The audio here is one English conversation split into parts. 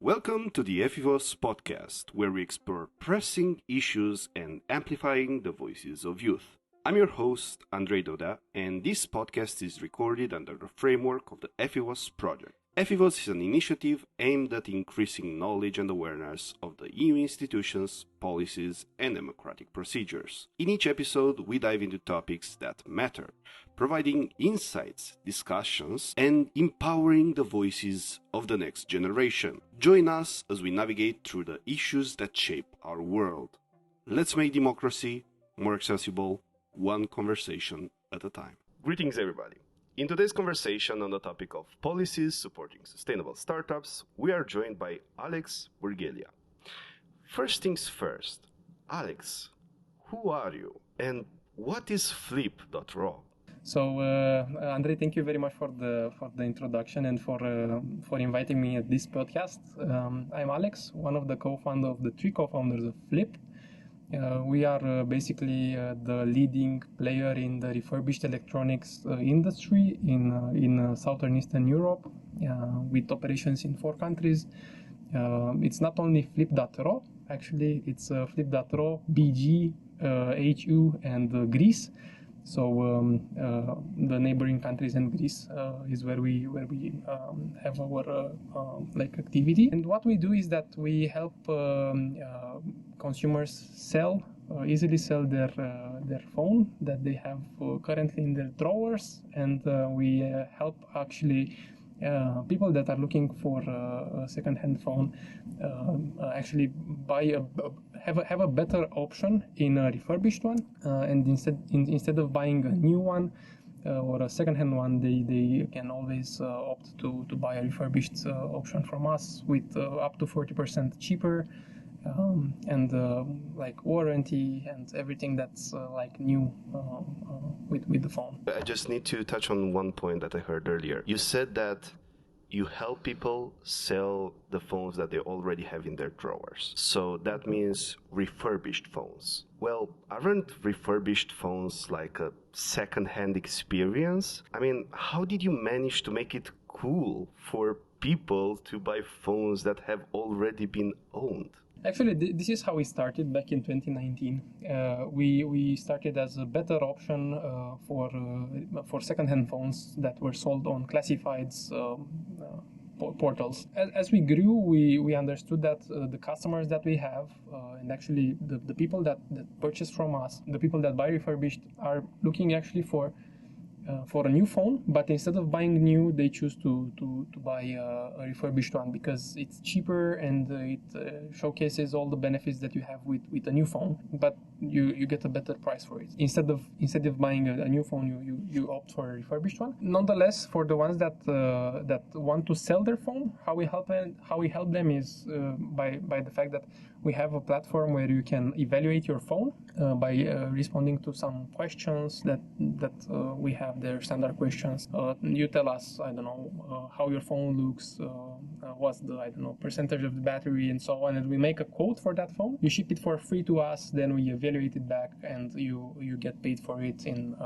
Welcome to the Efivos podcast, where we explore pressing issues and amplifying the voices of youth. I'm your host, Andrei Dodea, and this podcast is recorded under the framework of the Efivos project. Efivos is an initiative aimed at increasing knowledge and awareness of the EU institutions, policies, and democratic procedures. In each episode, we dive into topics that matter, providing insights, discussions, and empowering the voices of the next generation. Join us as we navigate through the issues that shape our world. Let's make democracy more accessible, one conversation at a time. Greetings, everybody. In today's conversation on the topic of policies supporting sustainable startups, we are joined by Alex Burghelia. First things first, Alex, who are you and what is Flip.ro? So, Andrei, thank you very much for the introduction and for inviting me at this podcast. I'm Alex, one of the three co-founders of Flip. We are basically the leading player in the refurbished electronics industry in Southern Eastern Europe, with operations in 4 countries. It's not only Flip.ro, actually, it's Flip.ro, BG, HU, and Greece. So the neighboring countries and Greece is where we have our activity. And what we do is that we help consumers easily sell their phone that they have currently in their drawers, and we help actually people that are looking for a second-hand phone actually have a better option in a refurbished one, and instead of buying a new one or a second-hand one, they can always opt to buy a refurbished option from us with up to 40% cheaper, and warranty and everything that's new with the phone. I just need to touch on one point that I heard earlier. You said that you help people sell the phones that they already have in their drawers. So that means refurbished phones. Well, aren't refurbished phones like a second-hand experience? I mean, how did you manage to make it cool for people to buy phones that have already been owned? Actually, this is how we started back in 2019. We started as a better option for second-hand phones that were sold on classifieds portals. As we grew, we understood that the customers that we have, and actually the people that purchase from us, the people that buy refurbished, are looking actually for a new phone, but instead of buying new, they choose to buy a refurbished one because it's cheaper and it showcases all the benefits that you have with a new phone, but you get a better price for it. Instead of buying a new phone, you opt for a refurbished one. Nonetheless, for the ones that want to sell their phone, how we help them is by the fact that we have a platform where you can evaluate your phone by responding to some questions that we have. Their standard questions. You tell us, how your phone looks, what's the, percentage of the battery, and so on, and we make a quote for that phone. You ship it for free to us, then we evaluate it back, and you get paid for it in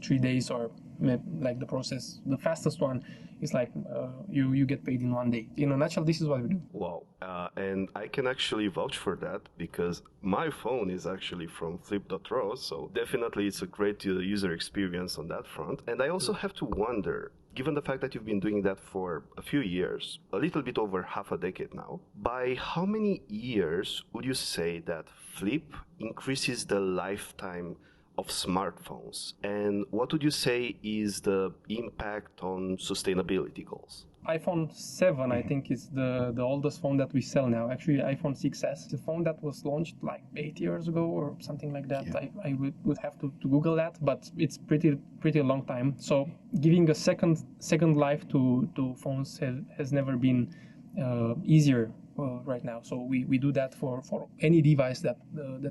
3 days, or the process. The fastest one is you get paid in 1 day. In a nutshell, this is what we do. Wow. And I can actually vouch for that because my phone is actually from Flip.ro, so definitely it's a great user experience on that front. And I also have to wonder, given the fact that you've been doing that for a few years, a little bit over half a decade now, by how many years would you say that Flip increases the lifetime of smartphones? And what would you say is the impact on sustainability goals? iPhone 7, I think, is the oldest phone that we sell now. Actually, iPhone 6s. The phone that was launched 8 years ago or something like that. Yeah. I would have to Google that, but it's pretty long time. So giving a second life to phones has never been easier right now. So we do that for any device that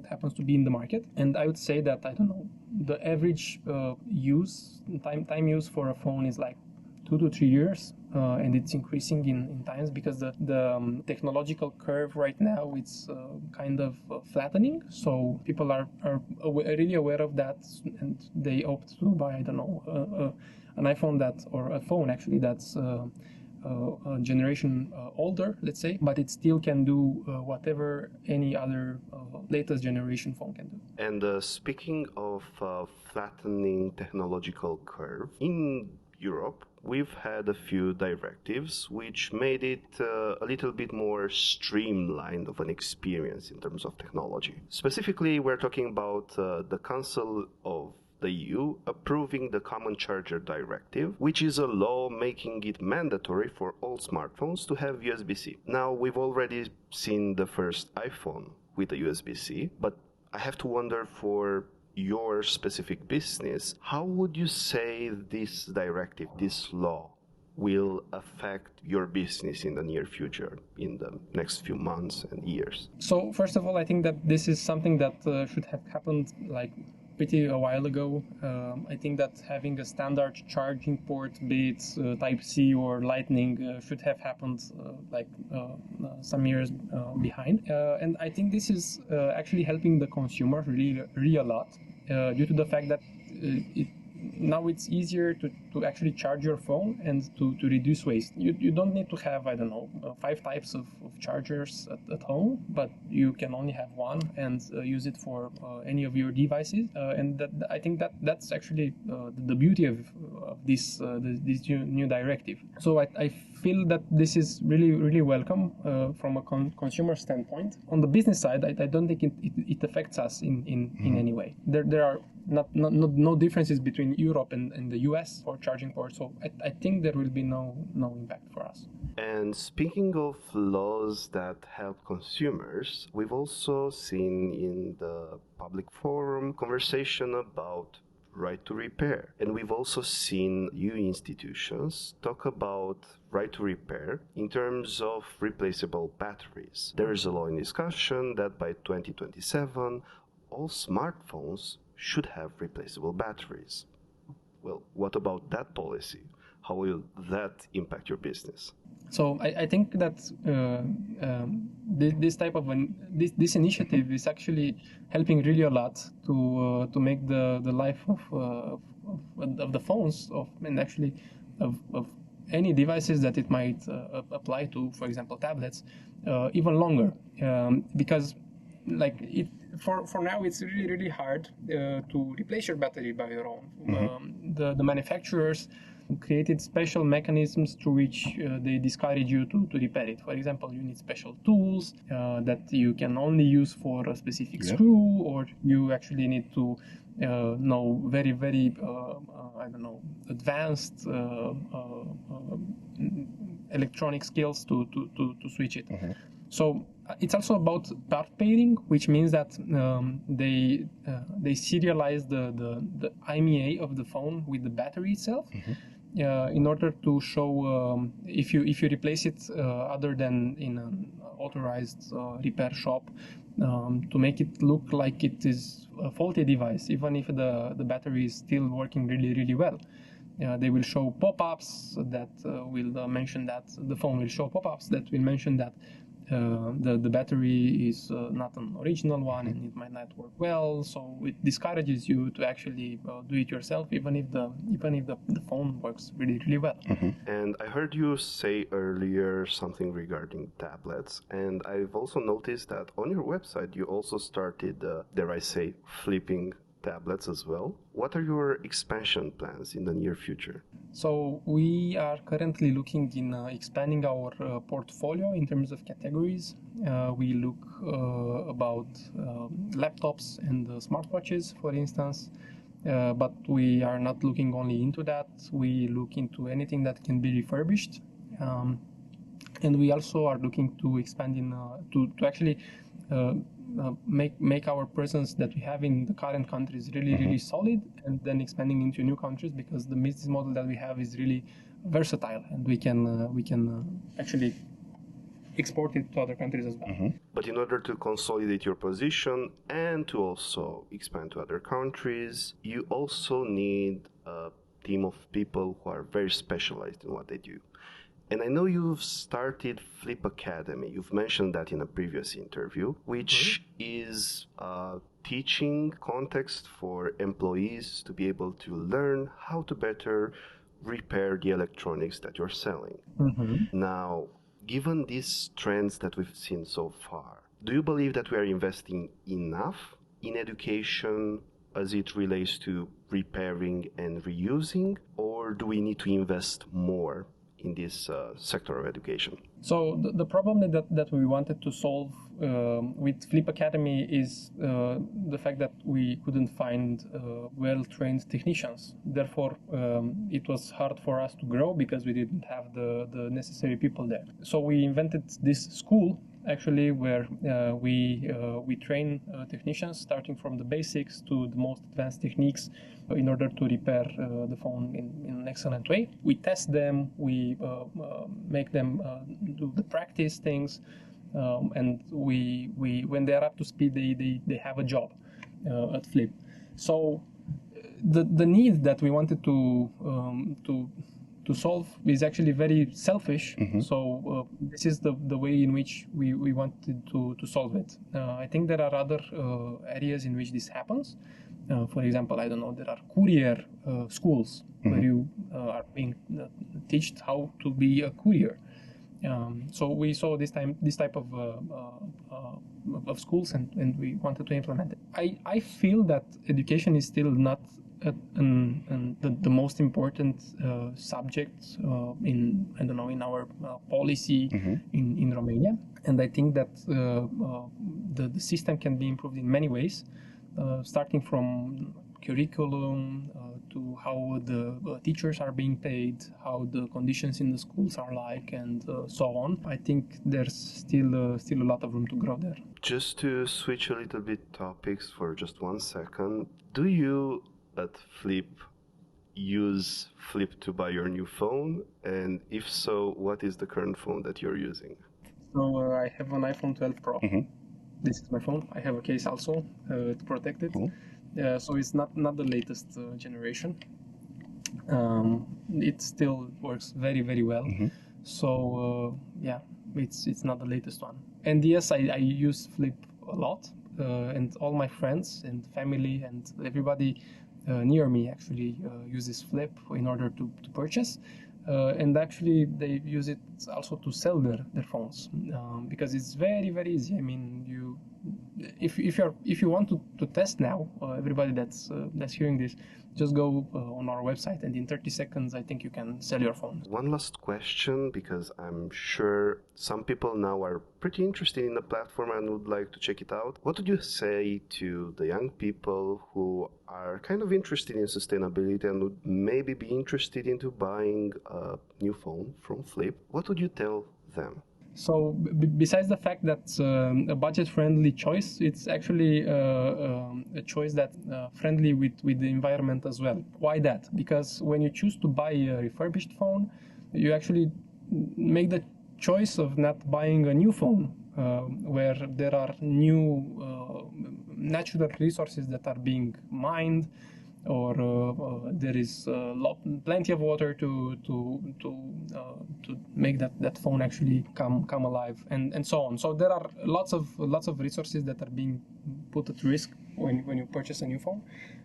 happens to be in the market. And I would say that, the average time use for a phone is 2 to 3 years, and it's increasing in times because the technological curve right now it's kind of flattening. So people are really aware of that, and they opt to buy an iPhone or a phone actually that's a generation older, let's say, but it still can do whatever any other latest generation phone can do. And speaking of flattening technological curve, in Europe, we've had a few directives which made it a little bit more streamlined of an experience in terms of technology. Specifically, we're talking about the Council of the EU approving the Common Charge Directive, which is a law making it mandatory for all smartphones to have USB-C. Now, we've already seen the first iPhone with a USB-C, but I have to wonder for your specific business, how would you say this directive, this law, will affect your business in the near future, in the next few months and years? So first of all, I think that this is something that should have happened pretty a while ago. I think that having a standard charging port, be it Type-C or Lightning, should have happened some years behind. And I think this is actually helping the consumer really a lot due to the fact that now it's easier to actually charge your phone and to reduce waste. You don't need to have, 5 types of chargers at home, but you can only have one and use it for any of your devices. And I think that's actually the beauty of this new directive. So I feel that this is really welcome from a consumer standpoint. On the business side, I don't think it affects us in any way. There are no differences between Europe and the US for charging ports, so I think there will be no impact for us. And speaking of laws that help consumers, we've also seen in the public forum conversation about right to repair. And we've also seen EU institutions talk about right to repair in terms of replaceable batteries. There is a law in discussion that by 2027, all smartphones should have replaceable batteries. Well, what about that policy? How will that impact your business? So I think that this type of this initiative is actually helping really a lot to make the life of the phones and actually of any devices that it might apply to, for example, tablets, even longer, because for now it's really hard to replace your battery by your own. The manufacturers created special mechanisms through which they discourage you to repair it. For example, you need special tools that you can only use for a specific screw, or you actually need to know very advanced electronic skills to switch it. So it's also about part pairing, which means that they serialize the IMEI of the phone with the battery itself, in order to show if you replace it other than in an authorized repair shop, to make it look like it is a faulty device, even if the battery is still working really well. They will show pop-ups that will mention that the phone will show pop-ups that will mention that the battery is not an original one and it might not work well. So it discourages you to actually do it yourself, even if the phone works really well. And I heard you say earlier something regarding tablets, and I've also noticed that on your website you also started, dare I say, flipping tablets as well. What are your expansion plans in the near future? So we are currently looking in expanding our portfolio in terms of categories. We look about laptops and smartwatches, for instance, but we are not looking only into that. We look into anything that can be refurbished, and we also are looking to expand in to actually make our presence that we have in the current countries really solid, and then expanding into new countries, because the business model that we have is really versatile, and we can actually export it to other countries as well. But in order to consolidate your position and to also expand to other countries, you also need a team of people who are very specialized in what they do. And I know you've started Flip Academy. You've mentioned that in a previous interview, which is a teaching context for employees to be able to learn how to better repair the electronics that you're selling. Now, given these trends that we've seen so far, do you believe that we are investing enough in education as it relates to repairing and reusing, or do we need to invest more in this sector of education? So the problem that we wanted to solve with Flip Academy is the fact that we couldn't find well-trained technicians. Therefore, it was hard for us to grow because we didn't have the necessary people there. So we invented this school, actually, where we train technicians starting from the basics to the most advanced techniques in order to repair the phone in an excellent way. We test them, we make them do the practice things, and we when they are up to speed, they have a job at Flip. So the need that we wanted to solve is actually very selfish. So this is the way in which we wanted to solve it. I think there are other areas in which this happens. For example, I don't know, there are courier schools where you are being taught how to be a courier. So we saw this type of schools, and we wanted to implement it. I feel that education is still not the most important subject in our policy in Romania, and I think that the system can be improved in many ways, starting from curriculum to how the teachers are being paid, how the conditions in the schools are like, and so on. I think there's still a lot of room to grow there. Just to switch a little bit topics for just 1 second, do you at Flip use Flip to buy your new phone? And if so, what is the current phone that you're using? So I have an iPhone 12 Pro. This is my phone. I have a case also to protect it. Cool. So it's not the latest generation. It still works very, very well. So yeah, it's not the latest one. And yes, I use Flip a lot, and all my friends and family and everybody near me actually uses Flip in order to purchase. And actually they use it also to sell their phones, because it's very, very easy. I mean, if you want to test now, everybody that's hearing this, just go on our website, and in 30 seconds I think you can sell your phone. One last question, because I'm sure some people now are pretty interested in the platform and would like to check it out. What would you say to the young people who are kind of interested in sustainability and would maybe be interested into buying a new phone from Flip? What would you tell them? So besides the fact that a budget-friendly choice, it's actually a choice that's friendly with the environment as well. Why that? Because when you choose to buy a refurbished phone, you actually make the choice of not buying a new phone, where there are new natural resources that are being mined, or there is plenty of water to make that phone actually come alive, and so on. So there are lots of resources that are being put at risk when you purchase a new phone.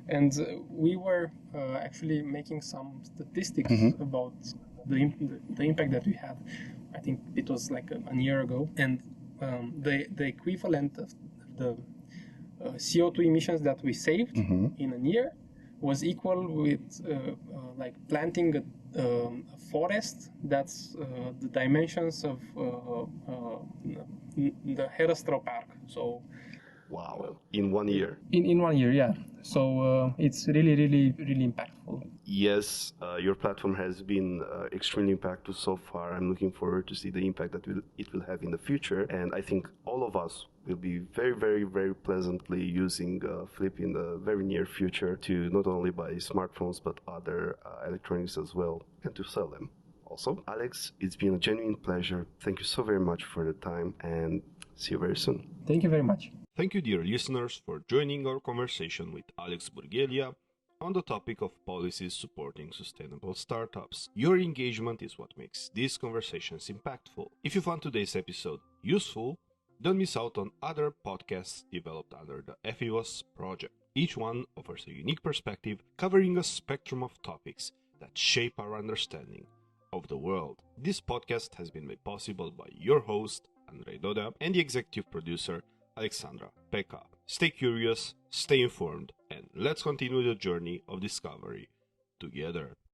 And we were actually making some statistics about the impact that we had. I think it was like a year ago, and the equivalent of the CO2 emissions that we saved in a year was equal with like planting a forest that's the dimensions of the Herăstrău Park. So wow, in 1 year. In 1 year, yeah. So it's really impactful. Yes, your platform has been extremely impactful so far. I'm looking forward to see the impact that it will have in the future, and I think all of us will be very pleasantly using Flip in the very near future to not only buy smartphones but other electronics as well, and to sell them also. Alex, it's been a genuine pleasure. Thank you so very much for the time, and see you very soon. Thank you very much. Thank you, dear listeners, for joining our conversation with Alex Burghelia on the topic of policies supporting sustainable startups. Your engagement is what makes these conversations impactful. If you found today's episode useful, don't miss out on other podcasts developed under the Efivos project. Each one offers a unique perspective covering a spectrum of topics that shape our understanding of the world. This podcast has been made possible by your host, Andrei Dodea, and the executive producer, Alexandra Peca. Stay curious, stay informed, and let's continue the journey of discovery together.